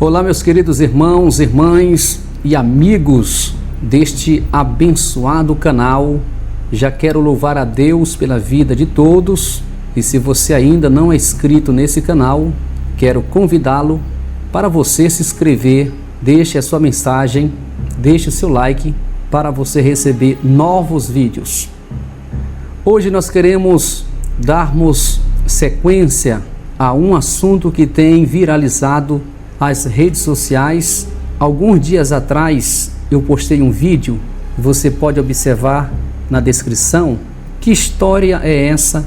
Olá, meus queridos irmãos, irmãs e amigos deste abençoado canal. Já quero louvar a Deus pela vida de todos e se você ainda não é inscrito nesse canal, quero convidá-lo para você se inscrever, deixe a sua mensagem, deixe o seu like para você receber novos vídeos. Hoje nós queremos darmos sequência a um assunto que tem viralizado as redes sociais. Alguns dias atrás eu postei um vídeo, você pode observar na descrição. Que história é essa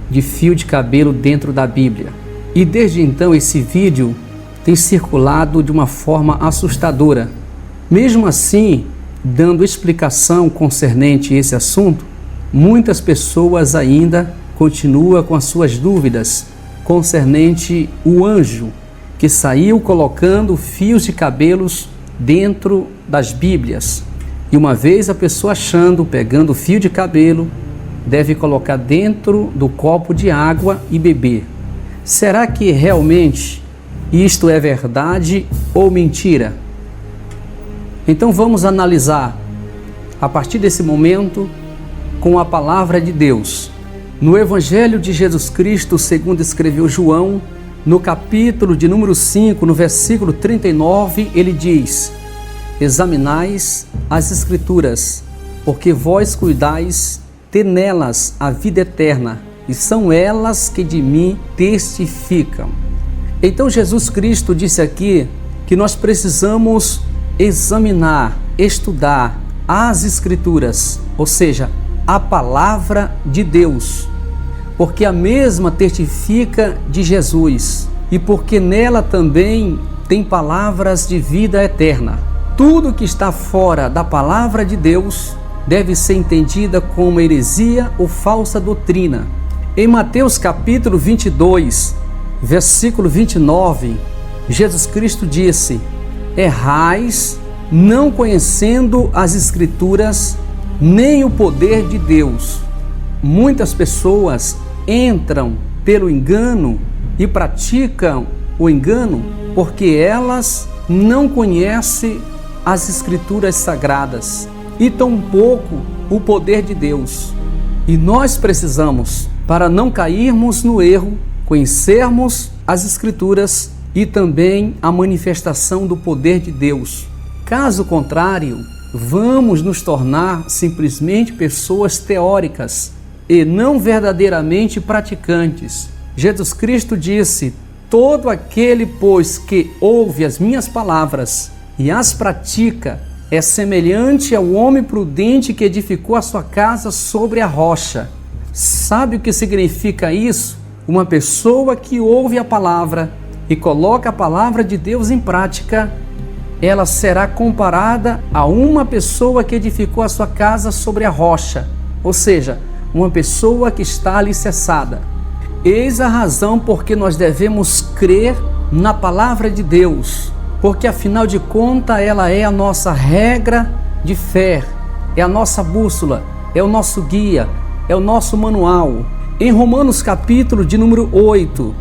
de fio de cabelo dentro da Bíblia? E desde então esse vídeo tem circulado de uma forma assustadora. Mesmo assim, dando explicação concernente a esse assunto, muitas pessoas ainda continuam com as suas dúvidas concernente o anjo que saiu colocando fios de cabelos dentro das Bíblias. E uma vez a pessoa achando, pegando o fio de cabelo, deve colocar dentro do copo de água e beber. Será que realmente isto é verdade ou mentira? Então vamos analisar a partir desse momento com a palavra de Deus. No Evangelho de Jesus Cristo, segundo escreveu João, no capítulo de número 5, no versículo 39, ele diz: examinais as Escrituras, porque vós cuidais ter nelas a vida eterna, e são elas que de mim testificam. Então Jesus Cristo disse aqui que nós precisamos examinar, estudar as Escrituras, ou seja, a palavra de Deus, porque a mesma testifica de Jesus e porque nela também tem palavras de vida eterna. Tudo que está fora da palavra de Deus deve ser entendida como heresia ou falsa doutrina. Em Mateus capítulo 22, versículo 29, Jesus Cristo disse: errais, não conhecendo as Escrituras, nem o poder de Deus. Muitas pessoas entram pelo engano e praticam o engano porque elas não conhecem as Escrituras sagradas e tampouco o poder de Deus. E nós precisamos, para não cairmos no erro, conhecermos as Escrituras e também a manifestação do poder de Deus. Caso contrário, vamos nos tornar simplesmente pessoas teóricas e não verdadeiramente praticantes. Jesus Cristo disse: todo aquele, pois, que ouve as minhas palavras e as pratica, é semelhante ao homem prudente que edificou a sua casa sobre a rocha. Sabe o que significa isso? Uma pessoa que ouve a palavra e coloca a palavra de Deus em prática, ela será comparada a uma pessoa que edificou a sua casa sobre a rocha, ou seja, uma pessoa que está alicerçada. Eis a razão porque nós devemos crer na palavra de Deus, porque afinal de contas ela é a nossa regra de fé, é a nossa bússola, é o nosso guia, é o nosso manual. Em Romanos capítulo de número 8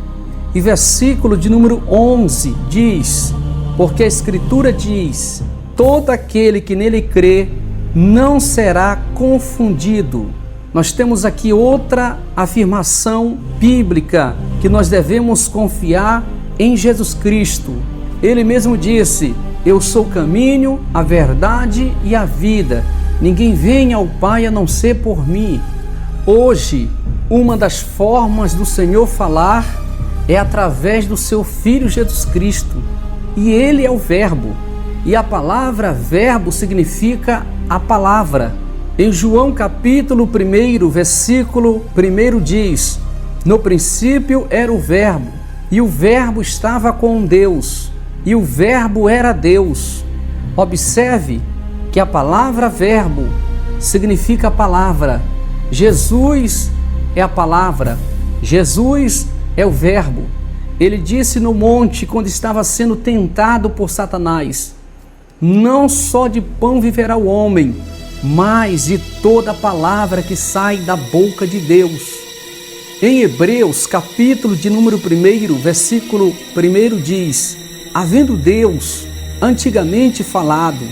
e versículo de número 11 diz: porque a Escritura diz: todo aquele que nele crê não será confundido. Nós temos aqui outra afirmação bíblica que nós devemos confiar em Jesus Cristo. Ele mesmo disse: eu sou o caminho, a verdade e a vida. Ninguém vem ao Pai a não ser por mim. Hoje, uma das formas do Senhor falar é através do seu Filho Jesus Cristo. E ele é o verbo, e a palavra verbo significa a palavra. Em João capítulo 1, versículo 1 diz: no princípio era o verbo, e o verbo estava com Deus, e o verbo era Deus. Observe que a palavra verbo significa palavra. Jesus é a palavra, Jesus é o verbo. Ele disse no monte, quando estava sendo tentado por Satanás: não só de pão viverá o homem, mas de toda a palavra que sai da boca de Deus. Em Hebreus, capítulo de número 1, versículo 1 diz: havendo Deus antigamente falado,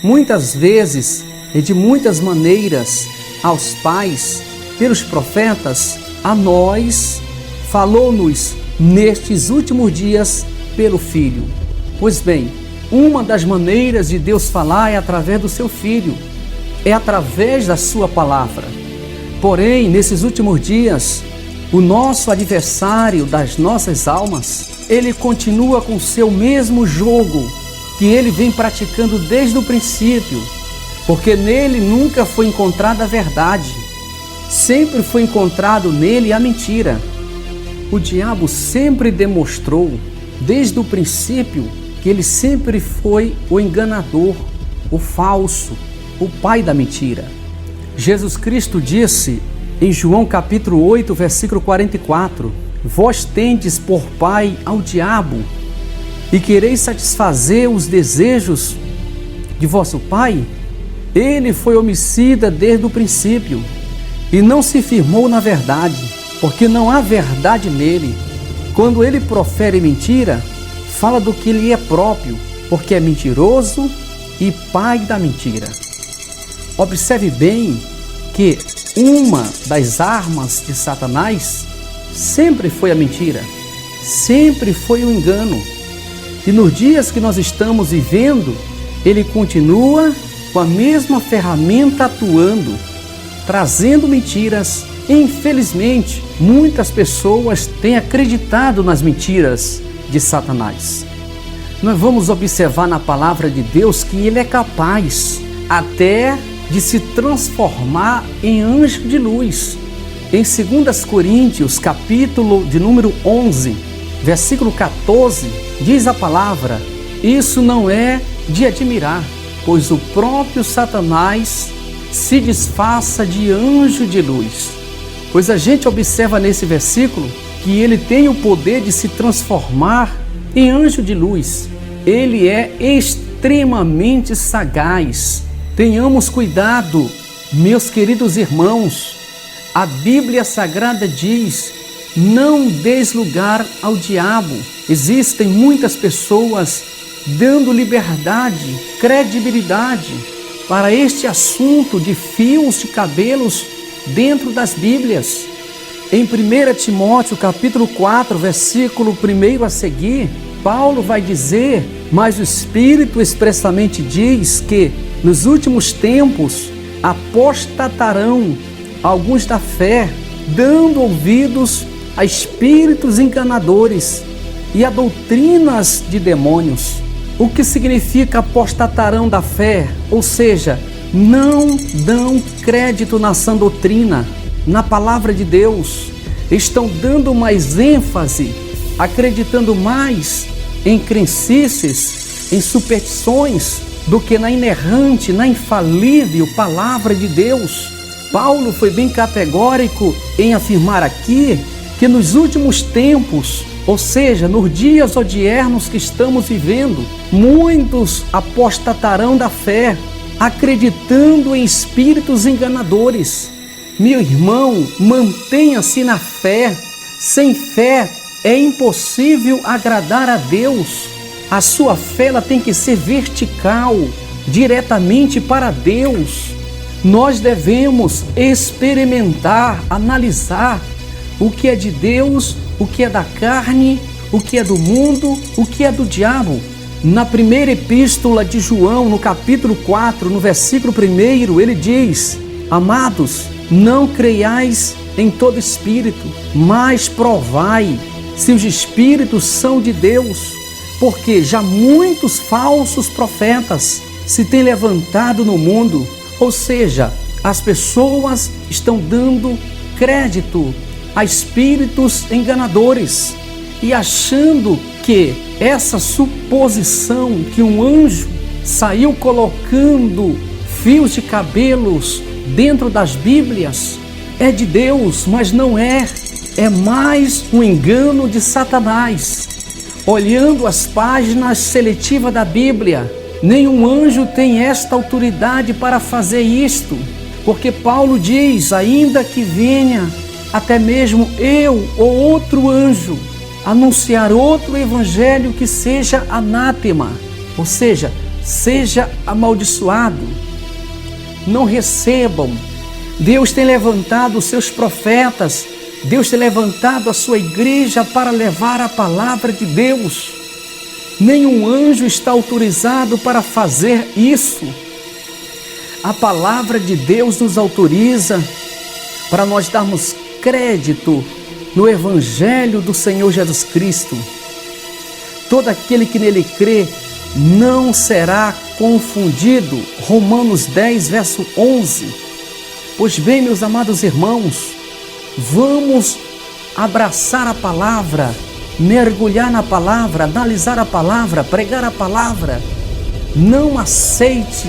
muitas vezes e de muitas maneiras, aos pais, pelos profetas, a nós, falou-nos nestes últimos dias pelo Filho. Pois bem, uma das maneiras de Deus falar é através do seu Filho, é através da sua palavra. Porém, nesses últimos dias, o nosso adversário das nossas almas, ele continua com o seu mesmo jogo que ele vem praticando desde o princípio, porque nele nunca foi encontrada a verdade, sempre foi encontrado nele a mentira. O diabo sempre demonstrou, desde o princípio, que ele sempre foi o enganador, o falso, o pai da mentira. Jesus Cristo disse em João capítulo 8, versículo 44, vós tendes por pai ao diabo, e quereis satisfazer os desejos de vosso pai? Ele foi homicida desde o princípio, e não se firmou na verdade, porque não há verdade nele. Quando ele profere mentira, fala do que lhe é próprio, porque é mentiroso e pai da mentira. Observe bem que uma das armas de Satanás sempre foi a mentira, sempre foi o engano. E nos dias que nós estamos vivendo, ele continua com a mesma ferramenta atuando, trazendo mentiras. Infelizmente, muitas pessoas têm acreditado nas mentiras de Satanás. Nós vamos observar na palavra de Deus que ele é capaz até de se transformar em anjo de luz. Em 2 Coríntios, capítulo de número 11, versículo 14, diz a palavra: isso não é de admirar, pois o próprio Satanás se disfarça de anjo de luz. Pois a gente observa nesse versículo que ele tem o poder de se transformar em anjo de luz. Ele é extremamente sagaz. Tenhamos cuidado, meus queridos irmãos. A Bíblia Sagrada diz: não deis lugar ao diabo. Existem muitas pessoas dando liberdade, credibilidade para este assunto de fios de cabelos dentro das Bíblias. Em 1 Timóteo capítulo 4, versículo 1 a seguir, Paulo vai dizer: mas o Espírito expressamente diz que nos últimos tempos apostatarão alguns da fé, dando ouvidos a espíritos enganadores e a doutrinas de demônios. O que significa apostatarão da fé? Ou seja, não dão crédito na sã doutrina, na palavra de Deus. Estão dando mais ênfase, acreditando mais em crendices, em superstições, do que na inerrante, na infalível palavra de Deus. Paulo foi bem categórico em afirmar aqui que nos últimos tempos, ou seja, nos dias odiernos que estamos vivendo, muitos apostatarão da fé, acreditando em espíritos enganadores. Meu irmão, mantenha-se na fé. Sem fé é impossível agradar a Deus. A sua fé ela tem que ser vertical, diretamente para Deus. Nós devemos experimentar, analisar o que é de Deus, o que é da carne, o que é do mundo, o que é do diabo. Na primeira epístola de João, no capítulo 4, no versículo 1, ele diz: amados, não creiais em todo espírito, mas provai se os espíritos são de Deus, porque já muitos falsos profetas se têm levantado no mundo. Ou seja, as pessoas estão dando crédito a espíritos enganadores e achando que essa suposição que um anjo saiu colocando fios de cabelos dentro das Bíblias é de Deus, mas não é. É mais um engano de Satanás. Olhando as páginas seletivas da Bíblia, nenhum anjo tem esta autoridade para fazer isto, porque Paulo diz: ainda que venha até mesmo eu ou outro anjo anunciar outro evangelho que seja anátema, ou seja, seja amaldiçoado. Não recebam. Deus tem levantado os seus profetas, Deus tem levantado a sua igreja para levar a palavra de Deus. Nenhum anjo está autorizado para fazer isso. A palavra de Deus nos autoriza para nós darmos crédito no Evangelho do Senhor Jesus Cristo. Todo aquele que nele crê não será confundido. Romanos 10, verso 11. Pois bem, meus amados irmãos, vamos abraçar a palavra, mergulhar na palavra, analisar a palavra, pregar a palavra. Não aceite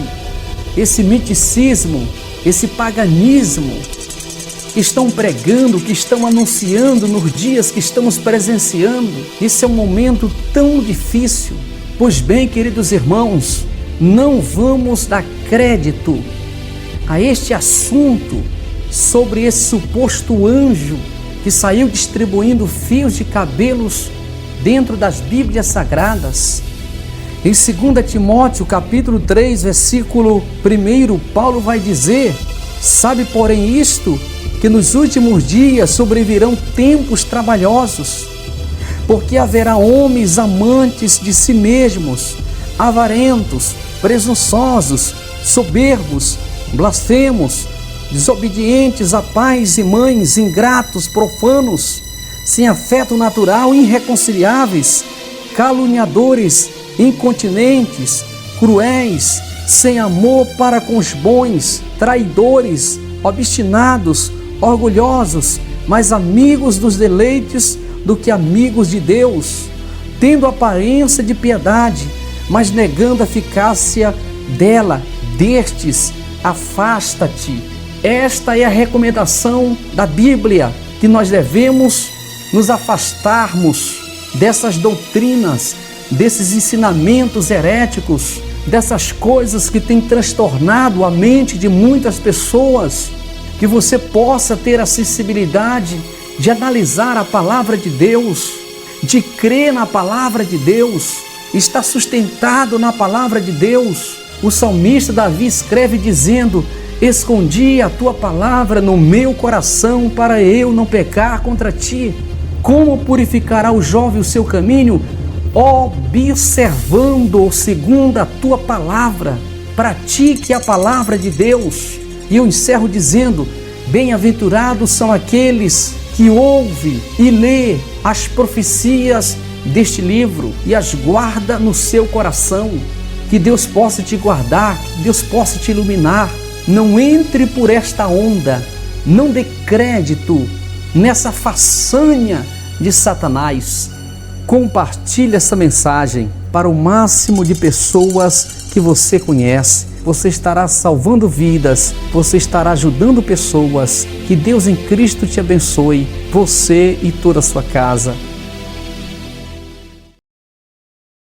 esse miticismo, esse paganismo que estão pregando, que estão anunciando nos dias que estamos presenciando. Esse é um momento tão difícil. Pois bem, queridos irmãos, não vamos dar crédito a este assunto sobre esse suposto anjo que saiu distribuindo fios de cabelos dentro das Bíblias Sagradas. Em 2 Timóteo, capítulo 3, versículo 1, Paulo vai dizer: sabe, porém, isto, que nos últimos dias sobrevirão tempos trabalhosos, porque haverá homens amantes de si mesmos, avarentos, presunçosos, soberbos, blasfemos, desobedientes a pais e mães, ingratos, profanos, sem afeto natural, irreconciliáveis, caluniadores, incontinentes, cruéis, sem amor para com os bons, traidores, obstinados, orgulhosos, mais amigos dos deleites do que amigos de Deus, tendo aparência de piedade, mas negando a eficácia dela. Destes, afasta-te. Esta é a recomendação da Bíblia, que nós devemos nos afastarmos dessas doutrinas, desses ensinamentos heréticos, dessas coisas que têm transtornado a mente de muitas pessoas. Que você possa ter a sensibilidade de analisar a palavra de Deus, de crer na palavra de Deus, estar sustentado na palavra de Deus. O salmista Davi escreve dizendo: escondi a tua palavra no meu coração para eu não pecar contra ti. Como purificará o jovem o seu caminho? Observando segundo a tua palavra. Pratique a palavra de Deus. E eu encerro dizendo: bem-aventurados são aqueles que ouvem e lê as profecias deste livro e as guarda no seu coração. Que Deus possa te guardar, que Deus possa te iluminar. Não entre por esta onda, não dê crédito nessa façanha de Satanás. Compartilhe essa mensagem para o máximo de pessoas que você conhece. Você estará salvando vidas, você estará ajudando pessoas. Que Deus em Cristo te abençoe, você e toda a sua casa.